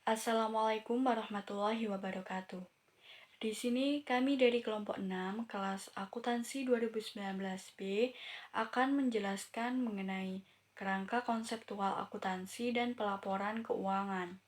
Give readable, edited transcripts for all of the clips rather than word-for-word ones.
Assalamualaikum warahmatullahi wabarakatuh. Di sini kami dari kelompok 6 kelas akuntansi 2019 B akan menjelaskan mengenai kerangka konseptual akuntansi dan pelaporan keuangan.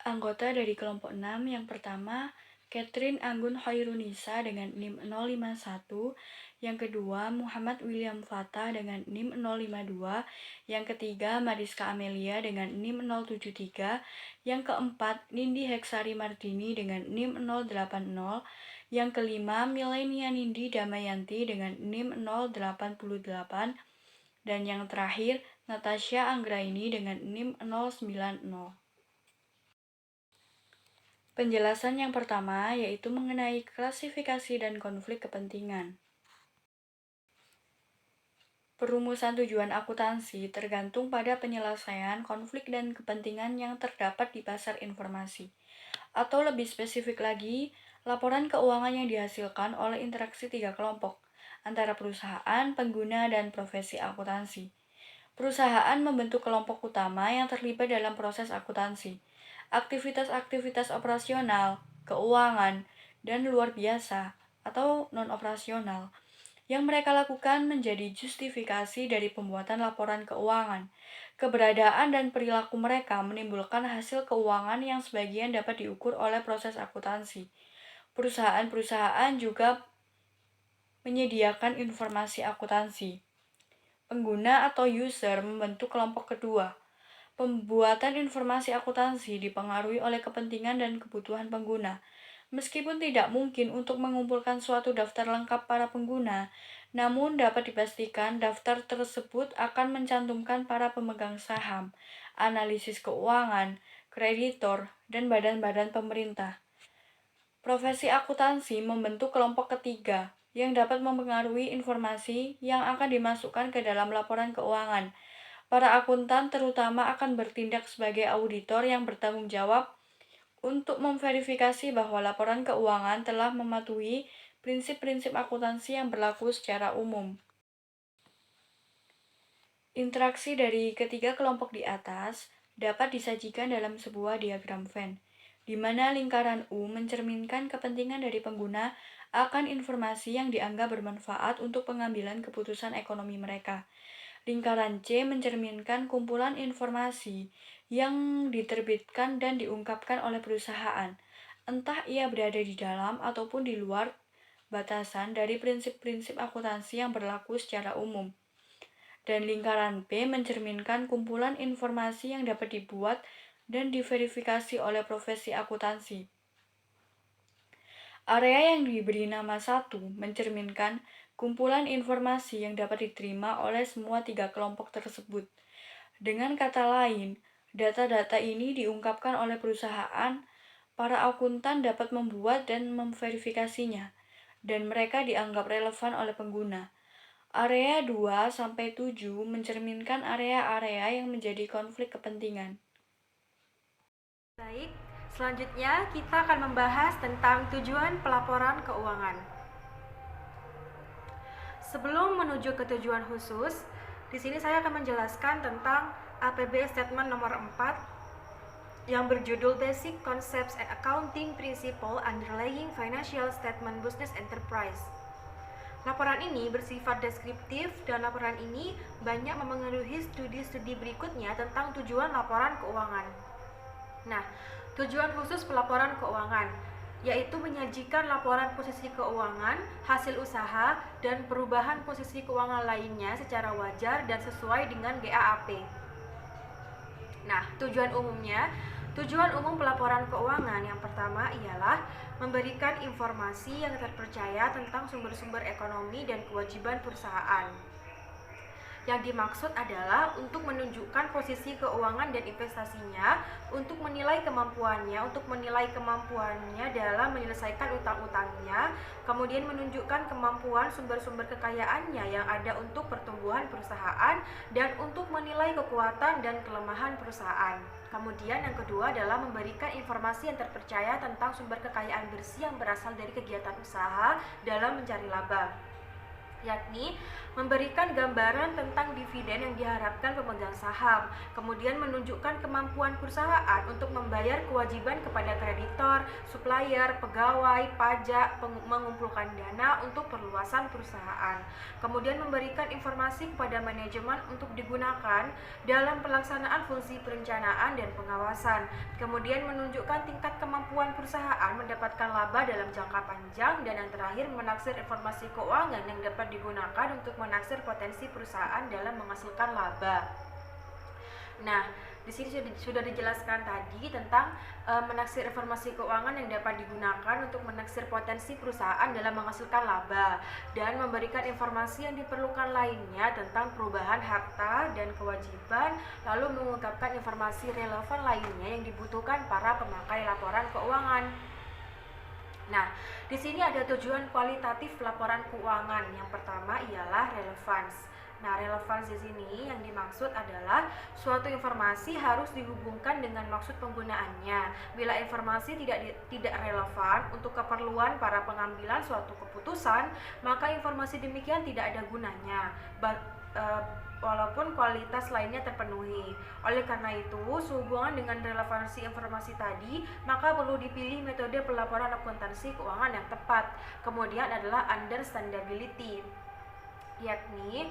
Anggota dari kelompok 6 yang pertama, Catherine Anggun Hoirunisa dengan NIM 051, yang kedua Muhammad William Fatah dengan NIM 052, yang ketiga Mariska Amelia dengan NIM 073, yang keempat Nindi Heksari Martini dengan NIM 080, yang kelima Milenia Nindi Damayanti dengan NIM 088, dan yang terakhir Natasha Anggraini dengan NIM 090. Penjelasan yang pertama yaitu mengenai klasifikasi dan konflik kepentingan. Perumusan tujuan akuntansi tergantung pada penyelesaian konflik dan kepentingan yang terdapat di pasar informasi. Atau lebih spesifik lagi, laporan keuangan yang dihasilkan oleh interaksi tiga kelompok, antara perusahaan, pengguna, dan profesi akuntansi. Perusahaan membentuk kelompok utama yang terlibat dalam proses akuntansi. Aktivitas-aktivitas operasional, keuangan, dan luar biasa atau non-operasional yang mereka lakukan menjadi justifikasi dari pembuatan laporan keuangan. Keberadaan dan perilaku mereka menimbulkan hasil keuangan yang sebagian dapat diukur oleh proses akuntansi. Perusahaan-perusahaan juga menyediakan informasi akuntansi. Pengguna atau user membentuk kelompok kedua. Pembuatan informasi akuntansi dipengaruhi oleh kepentingan dan kebutuhan pengguna. Meskipun tidak mungkin untuk mengumpulkan suatu daftar lengkap para pengguna, namun dapat dipastikan daftar tersebut akan mencantumkan para pemegang saham, analisis keuangan, kreditor, dan badan-badan pemerintah. Profesi akuntansi membentuk kelompok ketiga yang dapat mempengaruhi informasi yang akan dimasukkan ke dalam laporan keuangan. Para akuntan terutama akan bertindak sebagai auditor yang bertanggung jawab untuk memverifikasi bahwa laporan keuangan telah mematuhi prinsip-prinsip akuntansi yang berlaku secara umum. Interaksi dari ketiga kelompok di atas dapat disajikan dalam sebuah diagram Venn, di mana lingkaran U mencerminkan kepentingan dari pengguna akan informasi yang dianggap bermanfaat untuk pengambilan keputusan ekonomi mereka. Lingkaran C mencerminkan kumpulan informasi yang diterbitkan dan diungkapkan oleh perusahaan, entah ia berada di dalam ataupun di luar batasan dari prinsip-prinsip akuntansi yang berlaku secara umum. Dan lingkaran P mencerminkan kumpulan informasi yang dapat dibuat dan diverifikasi oleh profesi akuntansi. Area yang diberi nama 1 mencerminkan kumpulan informasi yang dapat diterima oleh semua tiga kelompok tersebut. Dengan kata lain, data-data ini diungkapkan oleh perusahaan, para akuntan dapat membuat dan memverifikasinya, dan mereka dianggap relevan oleh pengguna. Area 2-7 mencerminkan area-area yang menjadi konflik kepentingan. Baik, selanjutnya kita akan membahas tentang tujuan pelaporan keuangan. Sebelum menuju ke tujuan khusus, di sini saya akan menjelaskan tentang APB Statement nomor 4 yang berjudul Basic Concepts and Accounting Principle Underlying Financial Statement Business Enterprise. Laporan ini bersifat deskriptif dan laporan ini banyak memengaruhi studi-studi berikutnya tentang tujuan laporan keuangan. Nah, tujuan khusus pelaporan keuangan yaitu menyajikan laporan posisi keuangan, hasil usaha, dan perubahan posisi keuangan lainnya secara wajar dan sesuai dengan GAAP. Nah, tujuan umum pelaporan keuangan yang pertama ialah memberikan informasi yang terpercaya tentang sumber-sumber ekonomi dan kewajiban perusahaan. Yang dimaksud adalah untuk menunjukkan posisi keuangan dan investasinya, untuk menilai kemampuannya dalam menyelesaikan utang-utangnya, kemudian menunjukkan kemampuan sumber-sumber kekayaannya yang ada untuk pertumbuhan perusahaan, dan untuk menilai kekuatan dan kelemahan perusahaan. Kemudian yang kedua adalah memberikan informasi yang terpercaya tentang sumber kekayaan bersih yang berasal dari kegiatan usaha dalam mencari laba. yakni memberikan gambaran tentang dividen yang diharapkan pemegang saham, kemudian menunjukkan kemampuan perusahaan untuk membayar kewajiban kepada kreditor, supplier, pegawai, pajak, mengumpulkan dana untuk perluasan perusahaan, kemudian memberikan informasi kepada manajemen untuk digunakan dalam pelaksanaan fungsi perencanaan dan pengawasan, kemudian menunjukkan tingkat kemampuan perusahaan mendapatkan laba dalam jangka panjang, dan yang terakhir menaksir informasi keuangan yang dapat digunakan untuk menaksir potensi perusahaan dalam menghasilkan laba. Nah, di sini sudah dijelaskan tadi tentang menaksir informasi keuangan yang dapat digunakan untuk menaksir potensi perusahaan dalam menghasilkan laba, dan memberikan informasi yang diperlukan lainnya tentang perubahan harta dan kewajiban, lalu mengungkapkan informasi relevan lainnya yang dibutuhkan para pemakai laporan keuangan. Nah, di sini ada tujuan kualitatif laporan keuangan. Yang pertama ialah relevance. Nah, relevance di sini yang dimaksud adalah suatu informasi harus dihubungkan dengan maksud penggunaannya. Bila informasi tidak relevan untuk keperluan para pengambilan suatu keputusan, maka informasi demikian tidak ada gunanya. Walaupun kualitas lainnya terpenuhi. Oleh karena itu, sehubungan dengan relevansi informasi tadi, maka perlu dipilih metode pelaporan akuntansi keuangan yang tepat. Kemudian adalah understandability, yakni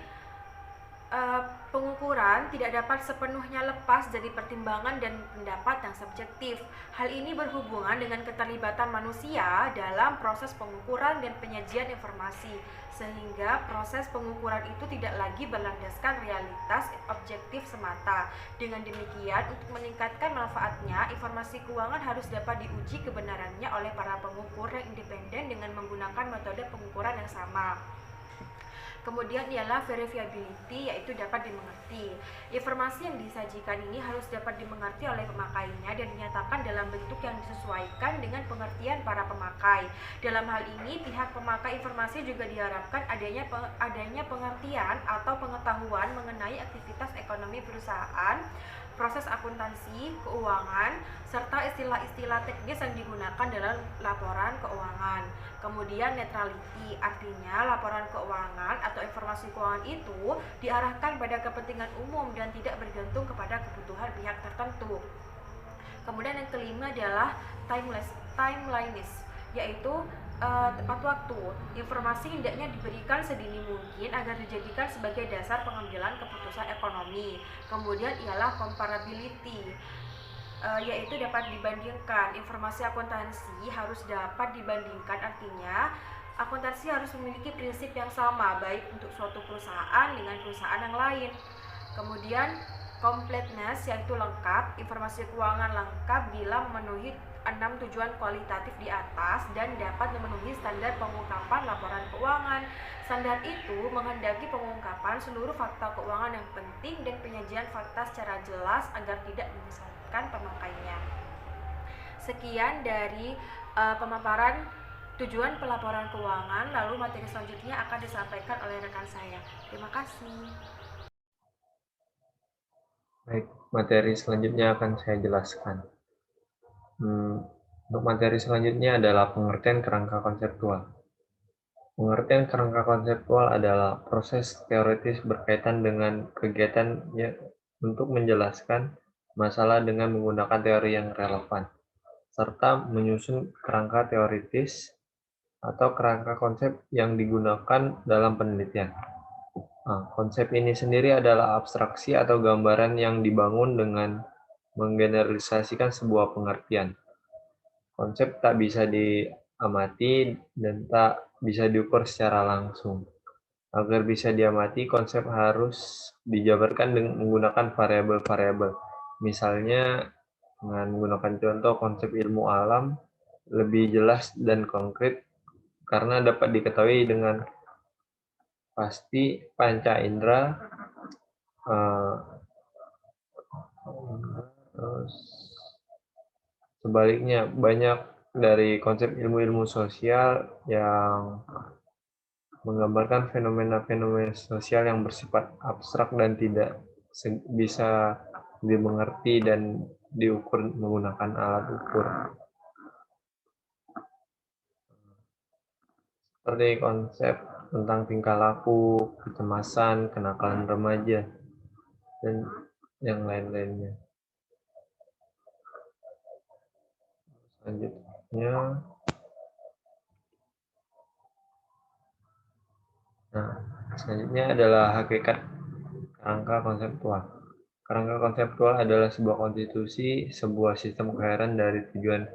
pengukuran tidak dapat sepenuhnya lepas dari pertimbangan dan pendapat yang subjektif. Hal ini berhubungan dengan keterlibatan manusia dalam proses pengukuran dan penyajian informasi, sehingga proses pengukuran itu tidak lagi berlandaskan realitas objektif semata. Dengan demikian, untuk meningkatkan manfaatnya, informasi keuangan harus dapat diuji kebenarannya oleh para pengukur yang independen dengan menggunakan metode pengukuran yang sama. Kemudian ialah verifiability, yaitu dapat dimengerti. Informasi yang disajikan ini harus dapat dimengerti oleh pemakainya dan dinyatakan dalam bentuk yang disesuaikan dengan pengertian para pemakai. Dalam hal ini, pihak pemakai informasi juga diharapkan adanya pengertian atau pengetahuan mengenai aktivitas ekonomi perusahaan, proses akuntansi, keuangan, serta istilah-istilah teknis yang digunakan dalam laporan keuangan. Kemudian neutrality, artinya laporan keuangan atau informasi keuangan itu diarahkan pada kepentingan umum dan tidak bergantung kepada kebutuhan pihak tertentu. Kemudian yang kelima adalah timeliness, yaitu tepat waktu. Informasi hendaknya diberikan sedini mungkin agar dijadikan sebagai dasar pengambilan keputusan ekonomi. Kemudian ialah comparability, yaitu dapat dibandingkan. Informasi akuntansi harus dapat dibandingkan, artinya akuntansi harus memiliki prinsip yang sama baik untuk suatu perusahaan dengan perusahaan yang lain. Kemudian completeness, yaitu lengkap. Informasi keuangan lengkap bila memenuhi 6 tujuan kualitatif di atas dan dapat memenuhi standar pengungkapan laporan keuangan. Standar itu menghendaki pengungkapan seluruh fakta keuangan yang penting dan penyajian fakta secara jelas agar tidak menyesatkan pemakainya. Sekian dari pemaparan tujuan pelaporan keuangan, lalu materi selanjutnya akan disampaikan oleh rekan saya. Terima kasih. Baik, materi selanjutnya akan saya jelaskan. Untuk materi selanjutnya adalah pengertian kerangka konseptual. Pengertian kerangka konseptual adalah proses teoritis berkaitan dengan kegiatan untuk menjelaskan masalah dengan menggunakan teori yang relevan, serta menyusun kerangka teoritis atau kerangka konsep yang digunakan dalam penelitian. Nah, konsep ini sendiri adalah abstraksi atau gambaran yang dibangun dengan menggeneralisasikan sebuah pengertian. Konsep tak bisa diamati dan tak bisa diukur secara langsung. Agar bisa diamati, konsep harus dijabarkan dengan menggunakan variabel-variabel. Misalnya, dengan menggunakan contoh konsep ilmu alam, lebih jelas dan konkret karena dapat diketahui dengan pasti panca indera. Terus sebaliknya, banyak dari konsep ilmu-ilmu sosial yang menggambarkan fenomena-fenomena sosial yang bersifat abstrak dan tidak bisa dimengerti dan diukur menggunakan alat ukur. Seperti konsep tentang tingkah laku, kecemasan, kenakalan remaja, dan yang lain-lainnya. Selanjutnya adalah hakikat kerangka konseptual. Kerangka konseptual adalah sebuah konstitusi, sebuah sistem koheren dari tujuan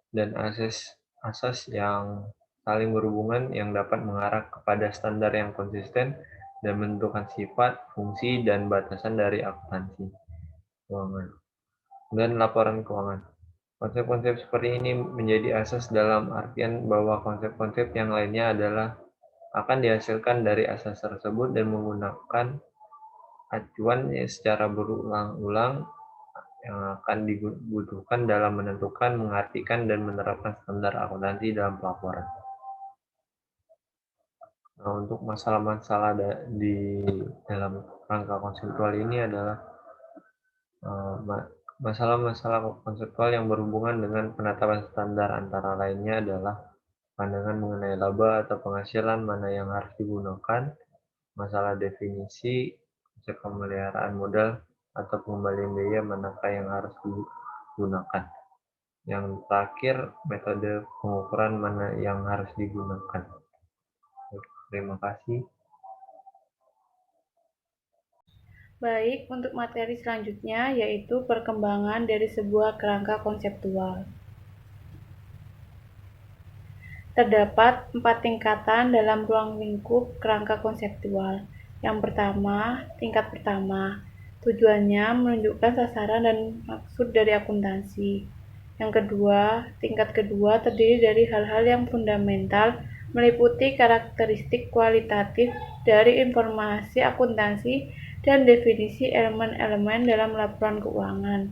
dan asas yang saling berhubungan yang dapat mengarah kepada standar yang konsisten dan menentukan sifat, fungsi, dan batasan dari akuntansi keuangan dan laporan keuangan. Konsep-konsep seperti ini menjadi asas dalam artian bahwa konsep-konsep yang lainnya akan dihasilkan dari asas tersebut dan menggunakan acuan secara berulang-ulang yang akan dibutuhkan dalam menentukan, mengartikan, dan menerapkan standar akuntansi dalam pelaporan. Nah, untuk masalah-masalah di dalam rangka konseptual ini adalah masalah-masalah konseptual yang berhubungan dengan penetapan standar, antara lainnya adalah pandangan mengenai laba atau penghasilan mana yang harus digunakan, masalah definisi, konsep pemeliharaan modal atau pengembalian biaya manakah yang harus digunakan. Yang terakhir, metode pengukuran mana yang harus digunakan. Terima kasih. Baik, untuk materi selanjutnya yaitu perkembangan dari sebuah kerangka konseptual. Terdapat 4 tingkatan dalam ruang lingkup kerangka konseptual. Yang pertama, tingkat pertama, tujuannya menunjukkan sasaran dan maksud dari akuntansi. Yang kedua, tingkat kedua terdiri dari hal-hal yang fundamental, meliputi karakteristik kualitatif dari informasi akuntansi dan definisi elemen-elemen dalam laporan keuangan.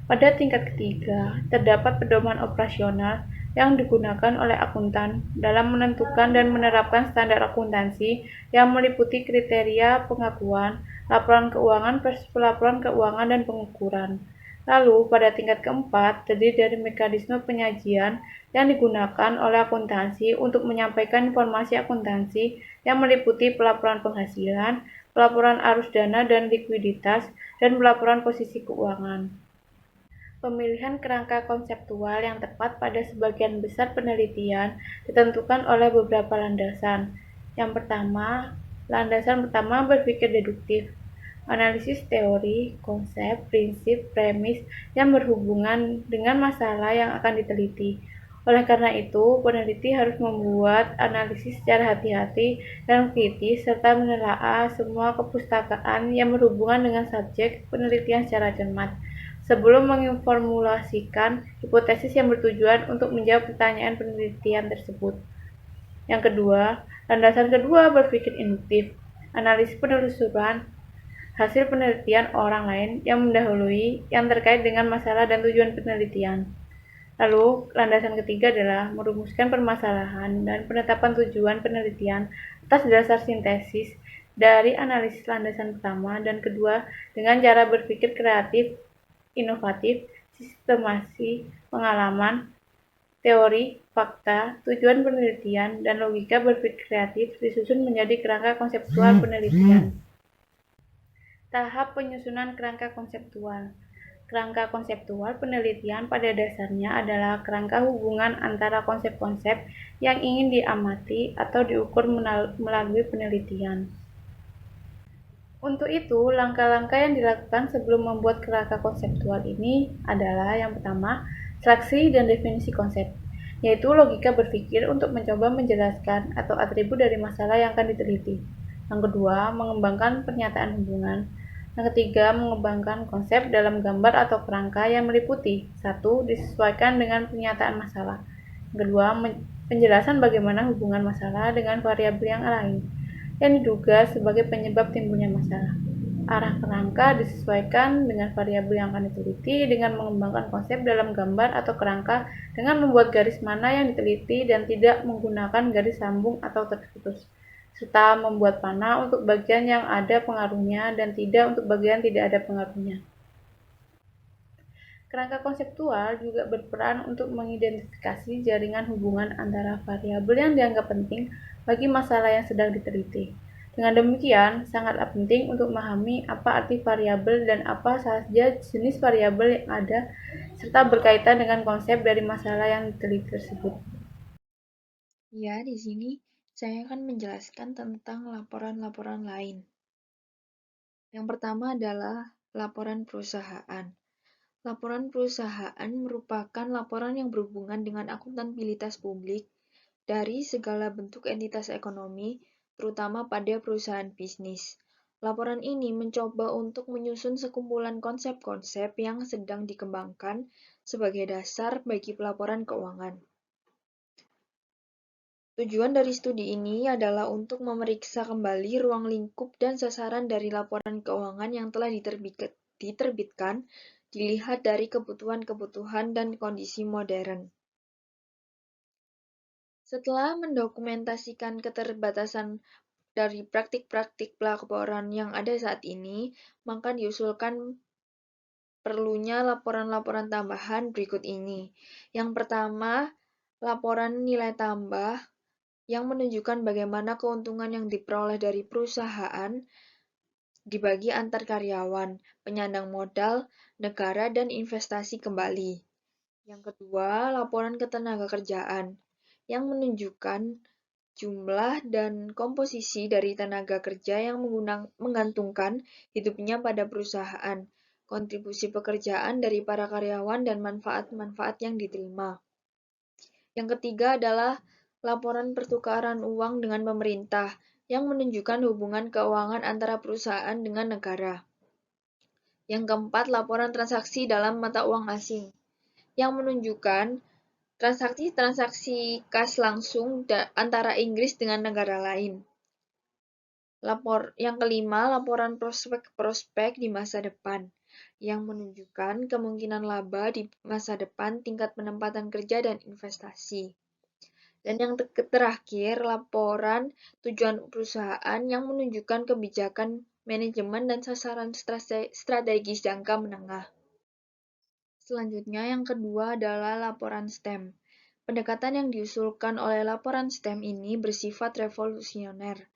Pada tingkat ketiga, terdapat pedoman operasional yang digunakan oleh akuntan dalam menentukan dan menerapkan standar akuntansi yang meliputi kriteria pengakuan, laporan keuangan versus pelaporan keuangan, dan pengukuran. Lalu, pada tingkat keempat, terdiri dari mekanisme penyajian yang digunakan oleh akuntansi untuk menyampaikan informasi akuntansi yang meliputi pelaporan penghasilan, pelaporan arus dana dan likuiditas, dan pelaporan posisi keuangan. Pemilihan kerangka konseptual yang tepat pada sebagian besar penelitian ditentukan oleh beberapa landasan. Yang pertama, landasan pertama berpikir deduktif. Analisis teori, konsep, prinsip, premis yang berhubungan dengan masalah yang akan diteliti. Oleh karena itu, peneliti harus membuat analisis secara hati-hati dan kritis serta menelaah semua kepustakaan yang berhubungan dengan subjek penelitian secara cermat sebelum mengformulasikan hipotesis yang bertujuan untuk menjawab pertanyaan penelitian tersebut. Yang kedua, landasan kedua berpikir induktif. Analisis penelusuran hasil penelitian orang lain yang mendahului yang terkait dengan masalah dan tujuan penelitian. Lalu, landasan ketiga adalah merumuskan permasalahan dan penetapan tujuan penelitian atas dasar sintesis dari analisis landasan pertama dan kedua dengan cara berpikir kreatif, inovatif, sistemasi, pengalaman, teori, fakta, tujuan penelitian, dan logika berpikir kreatif disusun menjadi kerangka konseptual penelitian. Tahap penyusunan kerangka konseptual. Kerangka konseptual penelitian pada dasarnya adalah kerangka hubungan antara konsep-konsep yang ingin diamati atau diukur melalui penelitian. Untuk itu, langkah-langkah yang dilakukan sebelum membuat kerangka konseptual ini adalah yang pertama, seleksi dan definisi konsep, yaitu logika berpikir untuk mencoba menjelaskan atau atribut dari masalah yang akan diteliti. Yang kedua, mengembangkan pernyataan hubungan. Yang ketiga, mengembangkan konsep dalam gambar atau kerangka yang meliputi 1. Disesuaikan dengan pernyataan masalah. Yang kedua, penjelasan bagaimana hubungan masalah dengan variabel yang lain yang diduga sebagai penyebab timbulnya masalah. Arah kerangka disesuaikan dengan variabel yang akan diteliti dengan mengembangkan konsep dalam gambar atau kerangka dengan membuat garis mana yang diteliti dan tidak menggunakan garis sambung atau terputus, serta membuat panah untuk bagian yang ada pengaruhnya dan tidak untuk bagian tidak ada pengaruhnya. Kerangka konseptual juga berperan untuk mengidentifikasi jaringan hubungan antara variabel yang dianggap penting bagi masalah yang sedang diteliti. Dengan demikian, sangatlah penting untuk memahami apa arti variabel dan apa saja jenis variabel yang ada, serta berkaitan dengan konsep dari masalah yang diteliti tersebut. Ya, di sini saya akan menjelaskan tentang laporan-laporan lain. Yang pertama adalah laporan perusahaan. Laporan perusahaan merupakan laporan yang berhubungan dengan akuntabilitas publik dari segala bentuk entitas ekonomi, terutama pada perusahaan bisnis. Laporan ini mencoba untuk menyusun sekumpulan konsep-konsep yang sedang dikembangkan sebagai dasar bagi pelaporan keuangan. Tujuan dari studi ini adalah untuk memeriksa kembali ruang lingkup dan sasaran dari laporan keuangan yang telah diterbitkan dilihat dari kebutuhan-kebutuhan dan kondisi modern. Setelah mendokumentasikan keterbatasan dari praktik-praktik pelaporan yang ada saat ini, maka diusulkan perlunya laporan-laporan tambahan berikut ini. Yang pertama, laporan nilai tambah yang menunjukkan bagaimana keuntungan yang diperoleh dari perusahaan dibagi antar karyawan, penyandang modal, negara, dan investasi kembali. Yang kedua, laporan ketenagakerjaan yang menunjukkan jumlah dan komposisi dari tenaga kerja yang menggantungkan hidupnya pada perusahaan, kontribusi pekerjaan dari para karyawan, dan manfaat-manfaat yang diterima. Yang ketiga adalah laporan pertukaran uang dengan pemerintah yang menunjukkan hubungan keuangan antara perusahaan dengan negara. Yang keempat, laporan transaksi dalam mata uang asing yang menunjukkan transaksi-transaksi kas langsung antara Inggris dengan negara lain. Yang kelima, laporan prospek-prospek di masa depan yang menunjukkan kemungkinan laba di masa depan, tingkat penempatan kerja, dan investasi. Dan yang terakhir, laporan tujuan perusahaan yang menunjukkan kebijakan manajemen dan sasaran strategis jangka menengah. Selanjutnya, yang kedua adalah laporan STEM. Pendekatan yang diusulkan oleh laporan STEM ini bersifat revolusioner.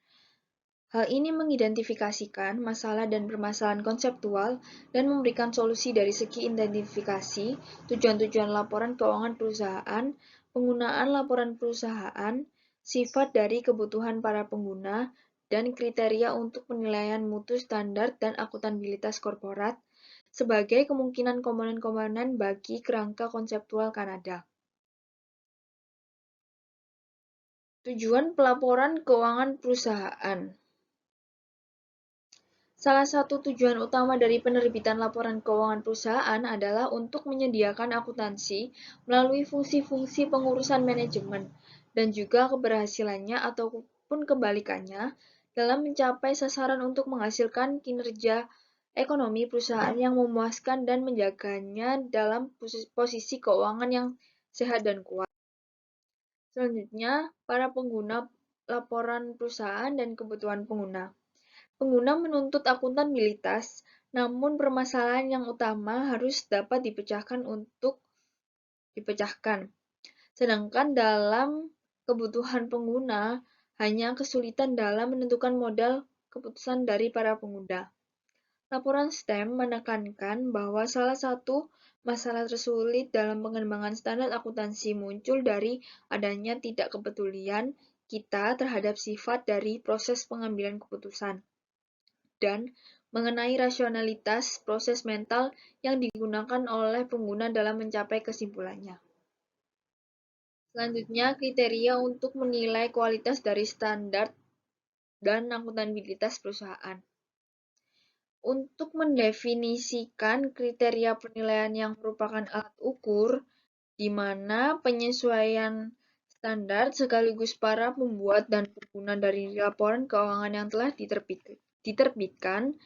Hal ini mengidentifikasikan masalah dan permasalahan konseptual dan memberikan solusi dari segi identifikasi, tujuan-tujuan laporan keuangan perusahaan, penggunaan laporan perusahaan, sifat dari kebutuhan para pengguna, dan kriteria untuk penilaian mutu standar dan akuntabilitas korporat sebagai kemungkinan komponen-komponen bagi kerangka konseptual Kanada. Tujuan pelaporan keuangan perusahaan. Salah satu tujuan utama dari penerbitan laporan keuangan perusahaan adalah untuk menyediakan akuntansi melalui fungsi-fungsi pengurusan manajemen dan juga keberhasilannya ataupun kebalikannya dalam mencapai sasaran untuk menghasilkan kinerja ekonomi perusahaan yang memuaskan dan menjaganya dalam posisi keuangan yang sehat dan kuat. Selanjutnya, para pengguna laporan perusahaan dan kebutuhan pengguna. Pengguna menuntut akuntabilitas, namun permasalahan yang utama harus dapat dipecahkan. Sedangkan dalam kebutuhan pengguna, hanya kesulitan dalam menentukan modal keputusan dari para pengguna. Laporan STEM menekankan bahwa salah satu masalah tersulit dalam pengembangan standar akuntansi muncul dari adanya tidak kepedulian kita terhadap sifat dari proses pengambilan keputusan dan mengenai rasionalitas proses mental yang digunakan oleh pengguna dalam mencapai kesimpulannya. Selanjutnya, kriteria untuk menilai kualitas dari standar dan akuntabilitas perusahaan. Untuk mendefinisikan kriteria penilaian yang merupakan alat ukur, di mana penyesuaian standar sekaligus para pembuat dan pengguna dari laporan keuangan yang telah diterbitkan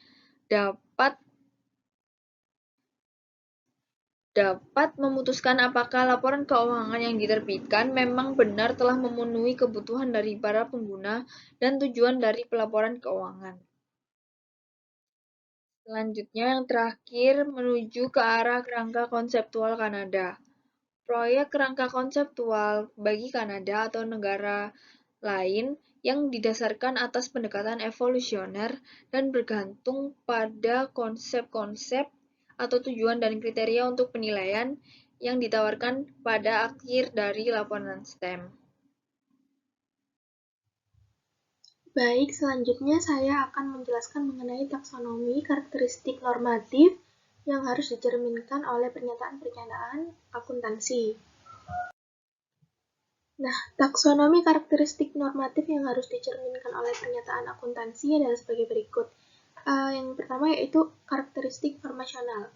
dapat memutuskan apakah laporan keuangan yang diterbitkan memang benar telah memenuhi kebutuhan dari para pengguna dan tujuan dari pelaporan keuangan. Selanjutnya yang terakhir menuju ke arah kerangka konseptual Kanada. Proyek kerangka konseptual bagi Kanada atau negara lain yang didasarkan atas pendekatan evolusioner dan bergantung pada konsep-konsep atau tujuan dan kriteria untuk penilaian yang ditawarkan pada akhir dari laporan STEM. Baik, selanjutnya saya akan menjelaskan mengenai taksonomi karakteristik normatif yang harus dicerminkan oleh pernyataan-pernyataan akuntansi. Nah, taksonomi karakteristik normatif yang harus dicerminkan oleh pernyataan akuntansi adalah sebagai berikut. Yang pertama yaitu karakteristik formasional.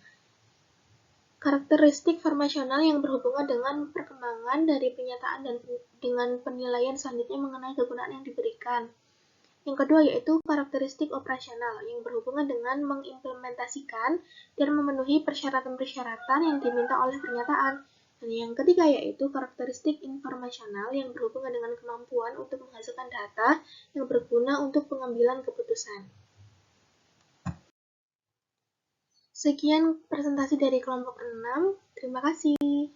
Karakteristik formasional yang berhubungan dengan perkembangan dari pernyataan dan dengan penilaian selanjutnya mengenai kegunaan yang diberikan. Yang kedua yaitu karakteristik operasional yang berhubungan dengan mengimplementasikan dan memenuhi persyaratan-persyaratan yang diminta oleh pernyataan. Dan yang ketiga yaitu karakteristik informasional yang berhubungan dengan kemampuan untuk menghasilkan data yang berguna untuk pengambilan keputusan. Sekian presentasi dari kelompok 6. Terima kasih.